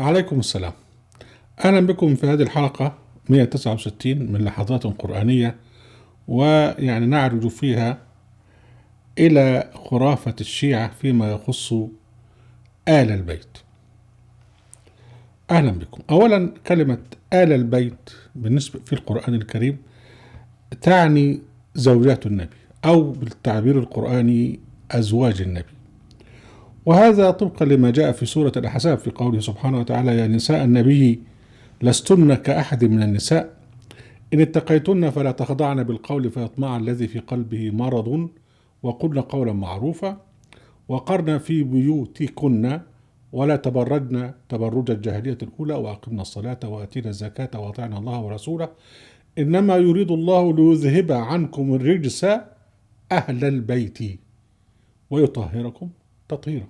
عليكم السلام. أهلا بكم في هذه الحلقة 169 من لحظات قرآنية، ويعني نعرج فيها إلى خرافة الشيعة فيما يخص آل البيت. أهلا بكم. أولا، كلمة آل البيت بالنسبة في القرآن الكريم تعني زوجات النبي، أو بالتعبير القرآني أزواج النبي، وهذا طبقا لما جاء في سورة الأحزاب في قوله سبحانه وتعالى: يا نساء النبي لستن كأحد من النساء إن اتقيتن فلا تخضعن بالقول فيطمع الذي في قلبه مرض وقلن قولا معروفا وقرن في بيوتكن ولا تبرجن تبرج الجاهلية الأولى وأقمنا الصلاة وآتينا الزكاة وأطعنا الله ورسوله إنما يريد الله ليذهب عنكم الرجس أهل البيت ويطهركم تطهيرا.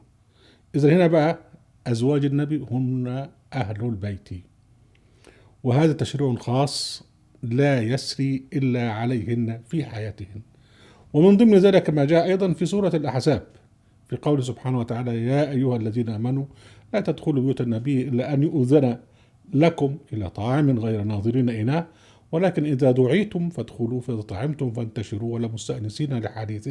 إذا هنا بقى أزواج النبي هن أهل البيت، وهذا تشريع خاص لا يسري إلا عليهن في حياتهن. ومن ضمن ذلك ما جاء أيضا في سورة الأحزاب في قول سبحانه وتعالى: يا أيها الذين آمنوا لا تدخلوا بيوت النبي إلا أن يؤذن لكم إلى طعام غير ناظرين إناه ولكن إذا دعيتم فادخلوا فإذا طعمتم فانتشروا ولا مستأنسين لحديث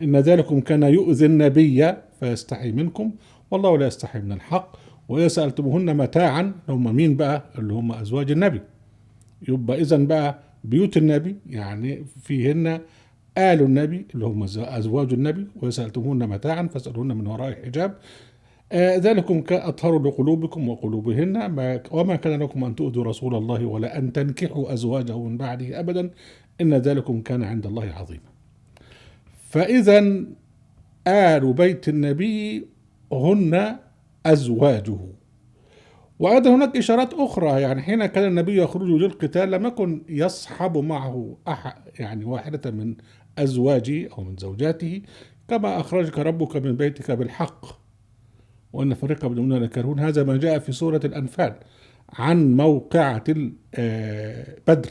إن ذلكم كان يؤذي النبي فيستحي منكم والله لا يستحي من الحق وإذا سألتموهن متاعا. هم مين بقى؟ اللي هم أزواج النبي. يبقى إذن بقى بيوت النبي يعني فيهن آل النبي اللي هم أزواج النبي، وسألتموهن متاعا فاسألوهن من وراء حجاب ذلكم أطهر لقلوبكم وقلوبهن وما كان لكم أن تؤذوا رسول الله ولا أن تنكحوا أزواجه من بعده أبدا إن ذلكم كان عند الله عظيما. فإذا آل بيت النبي هن أزواجه. وأيضا هناك إشارات أخرى، يعني حين كان النبي يخرج للقتال لم يكن يصحب معه يعني واحدة من أزواجه أو من زوجاته، كما أخرجك ربك من بيتك بالحق وأن فريقا من المؤمنين لكارهون. هذا ما جاء في سورة الأنفال عن موقعة بدر،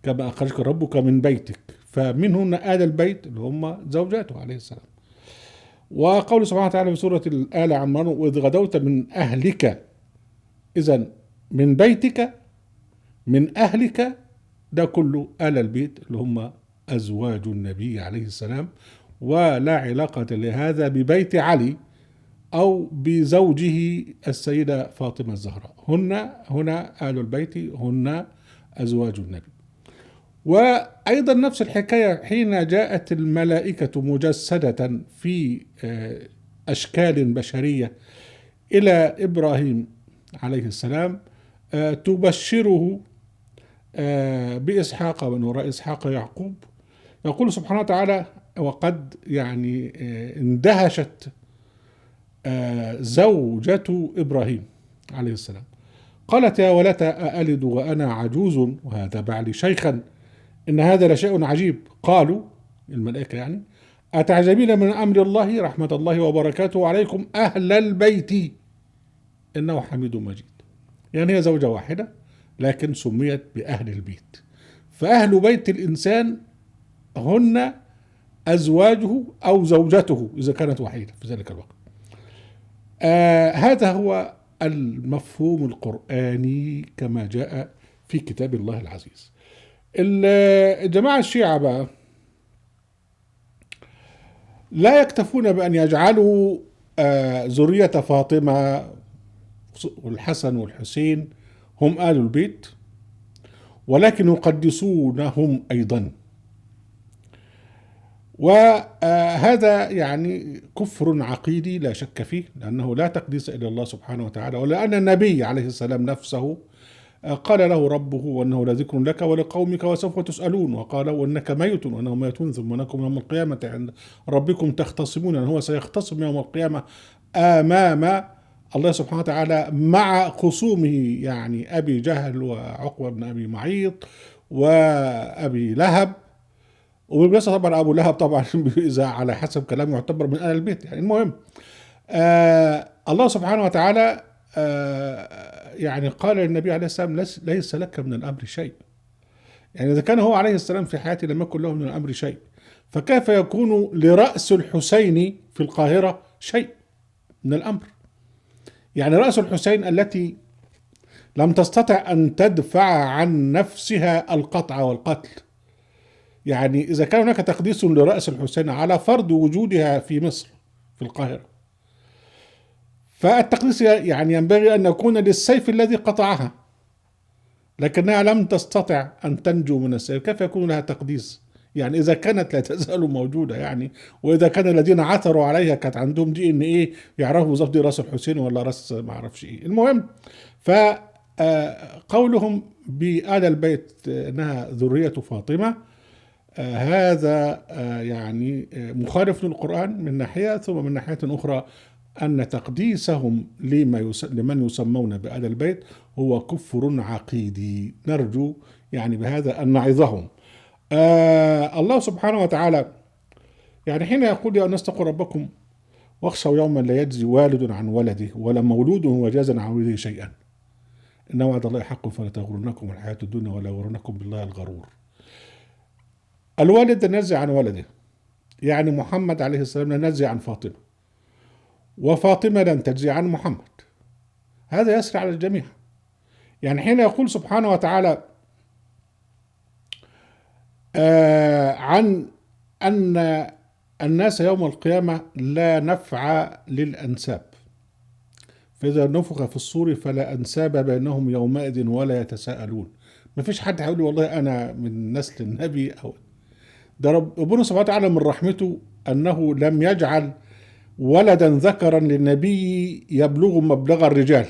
كما أخرجك ربك من بيتك. فمن هنا آل البيت اللي هم زوجاته عليه السلام. وقول سبحانه وتعالى في سورة آل عمران: وإذ غدوت من أهلك. إذن من بيتك من أهلك ده كله آل البيت اللي هم أزواج النبي عليه السلام، ولا علاقة لهذا ببيت علي أو بزوجه السيدة فاطمة الزهراء. هنا آل البيت هن أزواج النبي. وأيضا نفس الحكاية حين جاءت الملائكة مجسدة في أشكال بشرية إلى إبراهيم عليه السلام تبشره بإسحاق ومن وراء إسحاق يعقوب، يقول سبحانه وتعالى: وقد يعني اندهشت زوجة إبراهيم عليه السلام قالت: يا ولتى أألد وأنا عجوز وهذا بعلي شيخا إن هذا لشيء عجيب. قالوا الملائكة يعني: أتعجبين من أمر الله رحمة الله وبركاته عليكم أهل البيت إنه حميد مجيد. يعني هي زوجة واحدة لكن سميت بأهل البيت. فأهل بيت الإنسان هن أزواجه أو زوجته إذا كانت وحيدة في ذلك الوقت. هذا هو المفهوم القرآني كما جاء في كتاب الله العزيز. الجماعة الشيعة بقى لا يكتفون بأن يجعلوا ذرية فاطمة والحسن والحسين هم آل البيت، ولكن يقدسونهم أيضا. وهذا يعني كفر عقيدي لا شك فيه، لأنه لا تقديس إلا الله سبحانه وتعالى، ولأن النبي عليه السلام نفسه قال له ربه: وأنه لذكر لك ولقومك وسوف تسألون، وقال: وأنك ميت وأنه ميتون ثم أنكم يوم القيامة عند ربكم تختصمون. أنه هو سيختصم يوم القيامة أمام الله سبحانه وتعالى مع خصومه، يعني أبي جهل وعقبة بن أبي معيط وأبي لهب. وبالمناسبة طبعا أبو لهب طبعا إذا على حسب كلامه يعتبر من آل البيت. يعني المهم الله سبحانه وتعالى يعني قال للنبي عليه السلام: ليس لك من الأمر شيء. يعني إذا كان هو عليه السلام في حياته لم يكن له من الأمر شيء، فكيف يكون لرأس الحسين في القاهرة شيء من الأمر؟ يعني رأس الحسين التي لم تستطع أن تدفع عن نفسها القطع والقتل، يعني إذا كان هناك تقديس لرأس الحسين على فرض وجودها في مصر في القاهرة، فالتقديس يعني ينبغي أن يكون للسيف الذي قطعها، لكنها لم تستطع أن تنجو من السيف، كيف يكون لها تقديس؟ يعني إذا كانت لا تزال موجودة يعني، وإذا كان الذين عثروا عليها كانت عندهم دي إن إيه يعرفوا بالظبط دي رأس الحسين ولا رأس ما أعرفش إيه. المهم فقولهم بآل البيت أنها ذرية فاطمة هذا يعني مخالف للقرآن من ناحية، ثم من ناحية أخرى أن تقديسهم لمن يسمون بآل البيت هو كفر عقيدي، نرجو يعني بهذا أن نعظهم. الله سبحانه وتعالى يعني حين يقول يا الناس اتقوا ربكم واخشوا يوما لا يجزي والد عن ولده ولا مولود هو جازا عن ولده شيئا إن وعد الله حق فلا تغرنكم الحياة الدنيا ولا يغرنكم بالله الغرور. الوالد نزع عن ولده، يعني محمد عليه السلام نزع عن فاطمة، وفاطمة لن تجزي عن محمد، هذا يسري على الجميع. يعني حين يقول سبحانه وتعالى عن أن الناس يوم القيامة لا نفع للأنساب، فإذا نفخ في الصور فلا أنساب بينهم يومئذ ولا يتساءلون. ما فيش حد هيقول والله أنا من نسل النبي أو ده. ربنا سبحانه وتعالى من رحمته أنه لم يجعل ولدا ذكرا للنبي يبلغ مبلغ الرجال،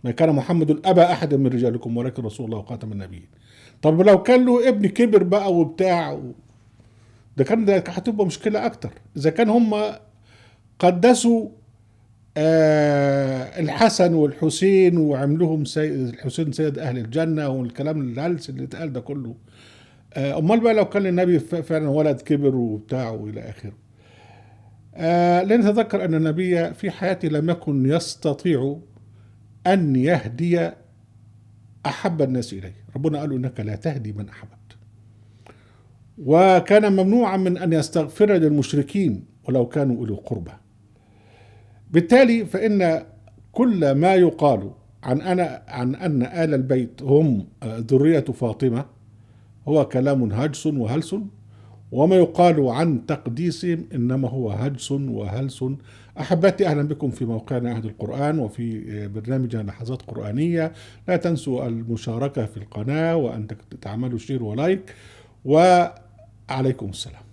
ما كان محمد أبا أحد من رجالكم ولكن رسول الله وخاتم النبيين. طب لو كان له ابن كبر بقى وبتاع ده هتبقى مشكلة أكتر. إذا كان هم قدسوا الحسن والحسين وعملوهم الحسين سيد أهل الجنة والكلام الهلس اللي اتقال ده كله، أمال بقى لو كان النبي فعلا ولد كبر وبتاع وإلى آخره. لنتذكر أن النبي في حياته لم يكن يستطيع أن يهدي أحب الناس إليه، ربنا قال إنك لا تهدي من أحببت، وكان ممنوعا من أن يستغفر للمشركين ولو كانوا أولي قربى. بالتالي فإن كل ما يقال عن أن آل البيت هم ذرية فاطمة هو كلام هجس وهلس، وما يقال عن تقديسهم إنما هو هجس وهلس. أحبتي أهلا بكم في موقعنا أهل القرآن وفي برنامجنا لحظات قرآنية. لا تنسوا المشاركة في القناة وأن تعملوا شير ولايك، وعليكم السلام.